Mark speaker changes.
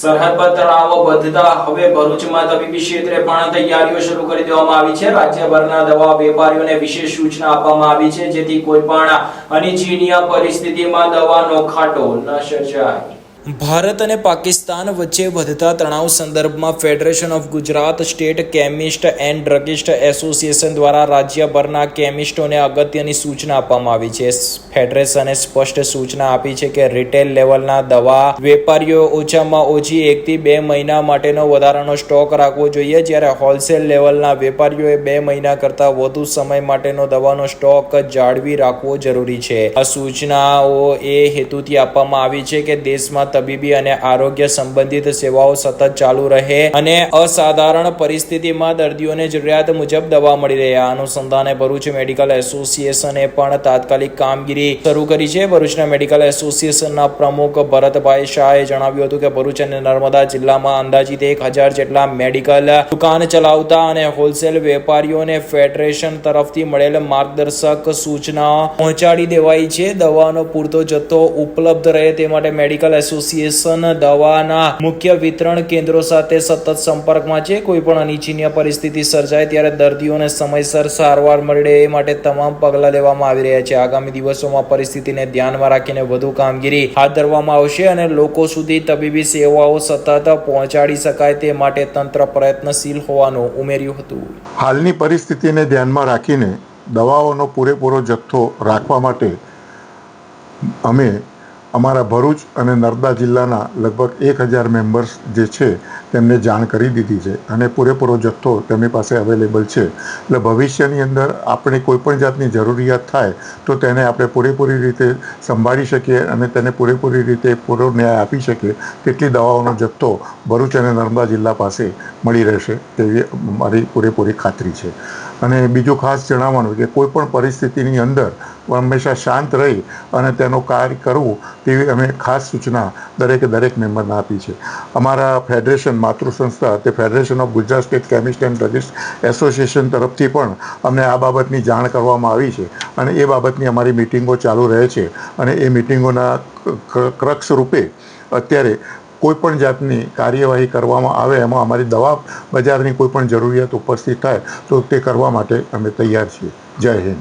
Speaker 1: સરહદ પર તણાવ વધતા હવે ભરૂચમાં તબીબી ક્ષેત્રે પણ તૈયારીઓ શરૂ કરી દેવામાં આવી છે। રાજ્યભરના દવા વેપારીઓને વિશેષ સૂચના આપવામાં આવી છે, જેથી કોઈ પણ અનિચ્છનીય પરિસ્થિતિમાં દવાનો ખાટો ન સર્જાય। ભારત અને પાકિસ્તાન વચ્ચે વધતા તણાવ સંદર્ભમાં federation of Gujarat state chemist and druggist association દ્વારા રાજ્યભરના કેમિસ્ટોને અગત્યની સૂચના આપવામાં આવી છે। ફેડરેશને સ્પષ્ટ સૂચના આપી છે કે રિટેલ લેવલના દવા વેપારીઓ ઓછામાં ઓછી 1 થી 2 મહિના માટેનો વધારાનો સ્ટોક રાખવો જોઈએ, જ્યારે હોલસેલ લેવલના વેપારીઓએ 2 મહિના કરતાં વધુ સમય માટેનો દવાનો સ્ટોક જાળવી રાખવો જરૂરી છે। આ સૂચનાઓ એ હેતુથી આપવામાં આવી છે કે દેશમાં તબીબી અને આરોગ્ય સંબંધિત સેવાઓ સતત ચાલુ રહે અને અસાધારણ પરિસ્થિતિમાં દર્દીઓને જરૂરિયાત મુજબ દવા મળી રહે। આ અનુસંધાને ભરૂચ મેડિકલ એસોસિએશને પણ તાત્કાલિક કામગીરી શરૂ કરી છે। ભરૂચના મેડિકલ એસોસિએશનના પ્રમુખ ભરતભાઈ શાહે જણાવ્યું હતું કે ભરૂચ અને નર્મદા જિલ્લામાં અંદાજિત 1000 જેટલા મેડિકલ દુકાન ચલાવતા અને હોલસેલ વેપારીઓને ફેડરેશન તરફથી મળેલ માર્ગદર્શક સૂચનાઓ પહોંચાડી દેવાઈ છે। દવાનો પૂરતો જથ્થો ઉપલબ્ધ રહે તે માટે મેડિકલ એસોસિએશન દવાના મુખ્ય વિતરણ કેન્દ્રો સાથે સતત સંપર્કમાં છે। કોઈ પણ અનિચ્છનીય પરિસ્થિતિ સર્જાય ત્યારે દર્દીઓને સમયસર સારવાર મળી રહે એ માટે તમામ પગલાં લેવામાં આવી રહ્યા છે। આગામી દિવસોમાં પરિસ્થિતિને ધ્યાનમાં રાખીને વધુ કામગીરી હાથ ધરવામાં આવશે અને લોકો સુધી તબીબી સેવાઓ સતત પહોંચાડી શકાય તે માટે તંત્ર પ્રયત્નશીલ હોવાનું ઉમેર્યું હતું।
Speaker 2: હાલની પરિસ્થિતિને ધ્યાનમાં રાખીને દવાઓનો પૂરેપૂરો જથ્થો રાખવા માટે અમે અમારા ભરૂચ અને નર્મદા જિલ્લાના લગભગ 1000 મેમ્બર્સ જે છે તેમને જાણ કરી દીધી છે અને પૂરેપૂરો જથ્થો તેમની પાસે અવેલેબલ છે। એટલે ભવિષ્યની અંદર આપણે કોઈપણ જાતની જરૂરિયાત થાય તો તેને આપણે પૂરેપૂરી રીતે સંભાળી શકીએ અને તેને પૂરેપૂરી રીતે પૂરો ન્યાય આપી શકીએ તેટલી દવાઓનો જથ્થો ભરૂચ અને નર્મદા જિલ્લા પાસે મળી રહેશે તેવી મારી પૂરેપૂરી ખાતરી છે। અને બીજું ખાસ જણાવવાનું કે કોઈપણ પરિસ્થિતિની અંદર હંમેશા શાંત રહી અને તેનું કાર્ય કરવું તેવી અમે ખાસ સૂચના દરેક મેમ્બરને આપી છે। અમારા ફેડરેશન માતૃ સંસ્થા તે federation of Gujarat state chemist and druggist association તરફથી પણ અમને આ બાબતની જાણ કરવામાં આવી છે અને એ બાબતની અમારી મિટિંગો ચાલુ રહે છે અને એ મિટિંગોના ક્રક્ષ રૂપે અત્યારે કોઈપણ જાતની કાર્યવાહી કરવામાં આવે એમાં અમારી દવા બજારની કોઈપણ જરૂરિયાત ઉપસ્થિત થાય તો તે કરવા માટે અમે તૈયાર છીએ। જય હિન્દ।